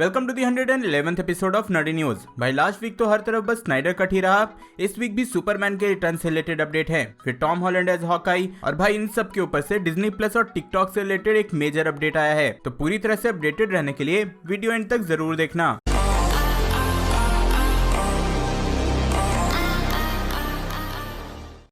Welcome to the 111th episode of nerdy news. भाई last week तो हर तरफ बस स्नाइडर कट ही रहा। इस वीक भी सुपरमैन के रिटर्न से रिलेटेड अपडेट है, फिर टॉम हॉलैंड एज हॉकाई, और भाई इन सब के ऊपर से डिज्नी प्लस और टिकटॉक से रिलेटेड एक मेजर अपडेट आया है। तो पूरी तरह से अपडेटेड रहने के लिए वीडियो एंड तक जरूर देखना।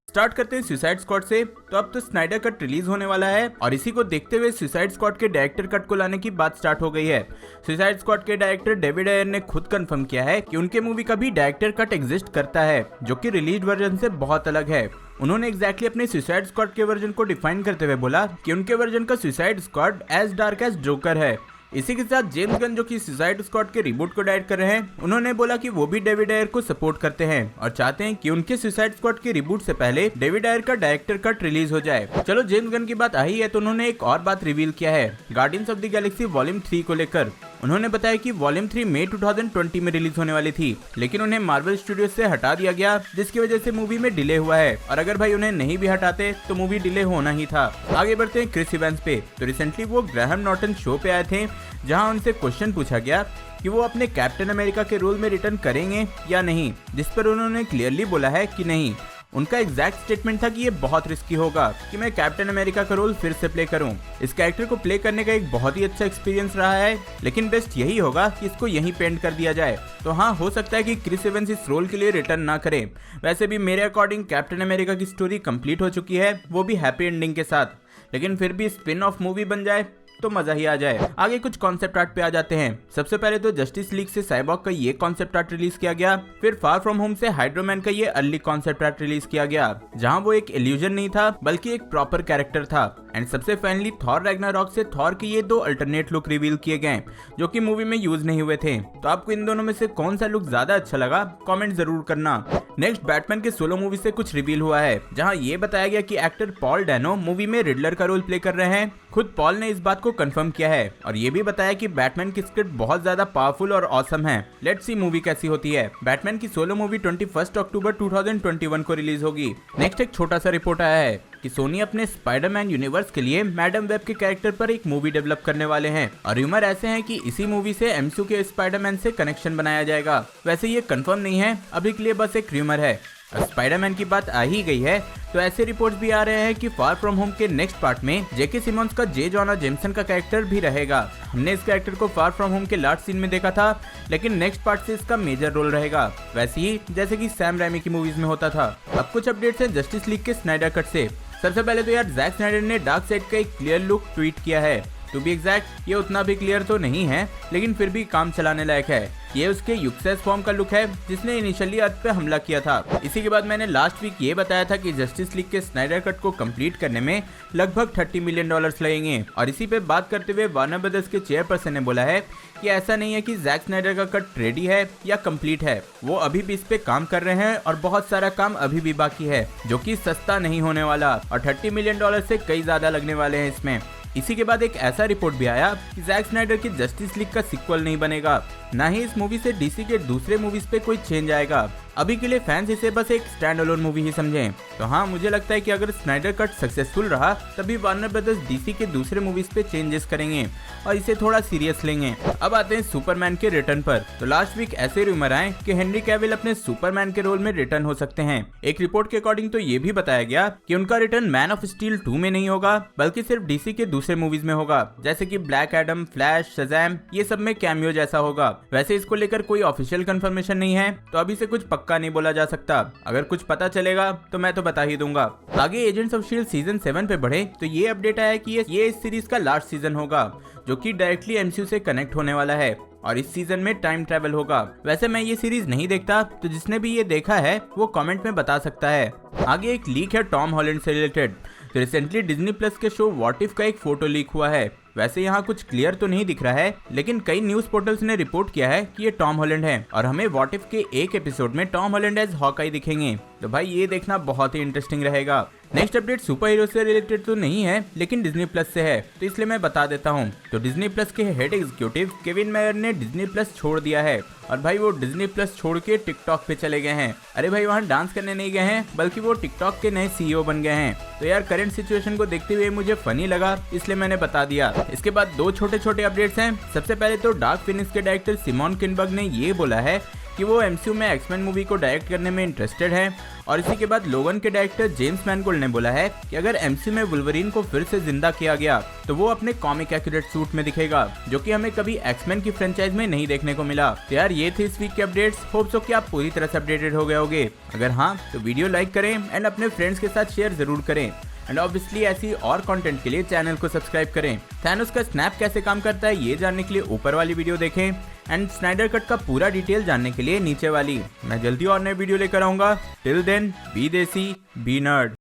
स्टार्ट करते हैं सुसाइड स्क्वाड से। तो अब तो स्नाइडर कट रिलीज होने वाला है और इसी को देखते हुए सुसाइड स्क्वाड के डायरेक्टर कट को लाने की बात स्टार्ट हो गई है। सुसाइड स्क्वाड के डायरेक्टर डेविड आयर ने खुद कंफर्म किया है कि उनके मूवी का भी डायरेक्टर कट एग्जिस्ट करता है, जो कि रिलीज वर्जन से बहुत अलग है। उन्होंने एग्जैक्टली अपने सुसाइड स्क्वाड के वर्जन को डिफाइन करते हुए बोला कि उनके वर्जन का suicide squad as dark as Joker है। इसी के साथ जेम्स गन, जो कि सुसाइड स्क्वाड के रिबूट को डायरेक्ट कर रहे हैं, उन्होंने बोला कि वो भी डेविड आयर को सपोर्ट करते हैं और चाहते हैं कि उनके सुसाइड स्क्वाड के रिबूट से पहले डेविड आयर का डायरेक्टर कट रिलीज हो जाए। चलो जेम्स गन की बात आई है तो उन्होंने एक और बात रिवील किया है guardians of the Galaxy volume 3 को लेकर। उन्होंने बताया कि वॉल्यूम 3 मई 2020 में रिलीज होने वाली थी, लेकिन उन्हें मार्वल स्टूडियो से हटा दिया गया, जिसकी वजह से मूवी में डिले हुआ है। और अगर भाई उन्हें नहीं भी हटाते तो मूवी डिले होना ही था। आगे बढ़ते हैं क्रिस इवेंस पे। तो रिसेंटली वो ग्राहम नॉर्टन शो पे आए थे, जहां उनसे क्वेश्चन पूछा गया कि वो अपने कैप्टन अमेरिका के रोल में रिटर्न करेंगे या नहीं, जिस पर उन्होंने क्लियरली बोला है कि नहीं। उनका एग्जैक्ट स्टेटमेंट था कि ये बहुत रिस्की होगा कि मैं कैप्टन अमेरिका का रोल फिर से प्ले करूं। इस कैरेक्टर को प्ले करने का एक बहुत ही अच्छा एक्सपीरियंस रहा है, लेकिन बेस्ट यही होगा कि इसको यहीं पेंट कर दिया जाए। तो हाँ, हो सकता है कि क्रिस इवेंस इस रोल के लिए रिटर्न ना करें। वैसे भी मेरे अकॉर्डिंग कैप्टन अमेरिका की स्टोरी कंप्लीट हो चुकी है, वो भी हैप्पी एंडिंग के साथ, लेकिन फिर भी स्पिन ऑफ मूवी बन जाए तो मजा ही आ जाए। आगे कुछ कॉन्सेप्ट आर्ट पे आ जाते हैं। सबसे पहले तो जस्टिस लीग से साइबॉर्ग का ये कॉन्सेप्ट आर्ट रिलीज किया गया। फिर फार फ्रॉम होम से हाइड्रोमैन का ये अर्ली कॉन्सेप्ट आर्ट रिलीज किया गया, जहां वो एक इल्यूजन नहीं था बल्कि एक प्रॉपर कैरेक्टर था। एंड सबसे फाइनली थॉर रैग्नारॉक से थॉर के ये 2 अल्टरनेट लुक रिवील किए गए, जो कि मूवी में यूज नहीं हुए थे। तो आपको इन दोनों में से कौन सा लुक ज्यादा अच्छा लगा, कमेंट जरूर करना। नेक्स्ट बैटमैन के सोलो मूवी से कुछ रिवील हुआ है, जहां ये बताया गया कि एक्टर पॉल डैनो मूवी में रिडलर का रोल प्ले कर रहे हैं। खुद पॉल ने इस बात को कंफर्म किया है और ये भी बताया कि बैटमैन की स्क्रिप्ट बहुत ज्यादा पावरफुल और ऑसम है। लेट्स सी मूवी कैसी होती है। बैटमैन की सोलो मूवी 21 अक्टूबर 2021 को रिलीज होगी। नेक्स्ट एक छोटा सा रिपोर्ट आया है कि सोनी अपने स्पाइडरमैन यूनिवर्स के लिए मैडम वेब के कैरेक्टर पर एक मूवी डेवलप करने वाले हैं, और रूमर ऐसे हैं कि इसी मूवी से एमसीयू के स्पाइडरमैन से कनेक्शन बनाया जाएगा। वैसे ये कंफर्म नहीं है, अभी के लिए बस एक रूमर है। स्पाइडरमैन की बात आ ही गई है तो ऐसे रिपोर्ट्स भी आ रहे हैं कि फार फ्रॉम होम के नेक्स्ट पार्ट में जेके सिमोन्स का जे जॉना जेमसन का कैरेक्टर भी रहेगा। हमने इस कैरेक्टर को फार फ्रॉम होम के लास्ट सीन में देखा था, लेकिन नेक्स्ट पार्ट से इसका मेजर रोल रहेगा, वैसे ही जैसे कि सैम रैमी की मूवीज में होता था। अब कुछ अपडेट्स हैं जस्टिस लीग के स्नाइडर कट से। सबसे पहले तो यार जैक स्नाइडर ने डार्क साइड का एक क्लियर लुक ट्वीट किया है। टू बी एग्जैक्ट ये उतना भी क्लियर तो नहीं है, लेकिन फिर भी काम चलाने लायक है। ये उसके यूक्सेस फॉर्म का लुक है, जिसने इनिशियली अर्थ पे हमला किया था। इसी के बाद मैंने लास्ट वीक ये बताया था कि जस्टिस लीग के स्नाइडर कट को कंप्लीट करने में लगभग $30 मिलियन लगेंगे। और इसी पे बात करते हुए वार्नर ब्रदर्स के चेयरपर्सन ने बोला है कि ऐसा नहीं है कि जैक स्नाइडर का कट रेडी है या कंप्लीट है, वो अभी भी इस पे काम कर रहे हैं और बहुत सारा काम अभी भी बाकी है, जो कि सस्ता नहीं होने वाला, और $30 मिलियन से कई ज्यादा लगने वाले हैं इसमें। इसी के बाद एक ऐसा रिपोर्ट भी आया कि जैक स्नाइडर की जस्टिस लीग का सीक्वल नहीं बनेगा, ना ही इस मूवी से डीसी के दूसरे मूवीज पे कोई चेंज आएगा। अभी के लिए फैंस इसे बस एक स्टैंड अलोन मूवी ही समझें। तो हाँ, मुझे लगता है कि अगर स्नाइडर कट सक्सेसफुल रहा तभी वार्नर ब्रदर्स डीसी के दूसरे मूवीज पे चेंजेस करेंगे और इसे थोड़ा सीरियस लेंगे। अब आते हैं सुपरमैन के रिटर्न पर। तो लास्ट वीक ऐसे रूमर आए कि हेनरी कैविल अपने सुपरमैन के रोल में रिटर्न हो सकते हैं। एक रिपोर्ट के अकॉर्डिंग तो ये भी बताया गया कि उनका रिटर्न मैन ऑफ स्टील 2 में नहीं होगा, बल्कि सिर्फ डीसी के दूसरे मूवीज में होगा, जैसे कि ब्लैक एडम, फ्लैश, शज़ैम, ये सब में कैमियो जैसा होगा। वैसे इसको लेकर कोई ऑफिशियल कंफर्मेशन नहीं है, तो अभी से कुछ पक्का नहीं बोला जा सकता। अगर कुछ पता चलेगा तो मैं तो बता ही दूंगा। आगे एजेंट्स ऑफ शील्ड सीजन 7 पे बढ़े तो ये अपडेट आया कि ये इस सीरीज का लास्ट सीजन होगा, जो कि डायरेक्टली एमसीयू से कनेक्ट होने वाला है, और इस सीजन में टाइम ट्रैवल होगा। वैसे मैं ये सीरीज नहीं देखता, तो जिसने भी ये देखा है वो कमेंट में बता सकता है। आगे एक लीक है टॉम हॉलैंड से रिलेटेड। तो रिसेंटली डिज्नी प्लस के शो व्हाट इफ का एक फोटो लीक हुआ है। वैसे यहाँ कुछ क्लियर तो नहीं दिख रहा है, लेकिन कई न्यूज पोर्टल्स ने रिपोर्ट किया है कि ये टॉम हॉलैंड है, और हमें व्हाट इफ के एक एपिसोड में टॉम हॉलैंड एज हॉकाई दिखेंगे। तो भाई ये देखना बहुत ही इंटरेस्टिंग रहेगा। नेक्स्ट अपडेट सुपर हीरो से रिलेटेड तो नहीं है, लेकिन डिज्नी प्लस से है, तो इसलिए मैं बता देता हूँ। तो डिज्नी प्लस के हेड एग्जीक्यूटिव केविन मेयर ने डिज्नी प्लस छोड़ दिया है और भाई वो डिज्नी प्लस छोड़ के टिकटॉक पे चले गए हैं। अरे भाई वहाँ डांस करने नहीं गए हैं, बल्कि वो टिकटॉक के नए सीईओ बन गए हैं। तो यार करंट सिचुएशन को देखते हुए मुझे फनी लगा, इसलिए मैंने बता दिया। इसके बाद दो छोटे छोटे अपडेट्स हैं। सबसे पहले तो डार्क फिनिक्स के डायरेक्टर सिमोन किनबर्ग ने ये बोला है कि वो एमसीयू में एक्समैन मूवी को डायरेक्ट करने में इंटरेस्टेड है। और इसी के बाद लोगन के डायरेक्टर जेम्स मैनगोल्ड ने बोला है कि अगर एमसीयू में वुल्वरीन को फिर से जिंदा किया गया तो वो अपने कॉमिक एक्यूरेट सूट में दिखेगा, जो कि हमें कभी एक्समैन की फ्रेंचाइज में नहीं देखने को मिला। तो यार ये थे इस वीक के अपडेट्स। होप सो कि आप पूरी तरह से अपडेटेड हो गए होगे। अगर हाँ तो वीडियो लाइक करें एंड अपने फ्रेंड्स के साथ शेयर जरूर करें। एंड ऑब्वियसली ऐसी और कंटेंट के लिए चैनल को सब्सक्राइब करें। थैनोस का स्नैप कैसे काम करता है ये जानने के लिए ऊपर वाली वीडियो देखें एंड स्नाइडर कट का पूरा डिटेल जानने के लिए नीचे वाली। मैं जल्दी और नए वीडियो लेकर आऊंगा। टिल देन बी देसी बी नर्ड।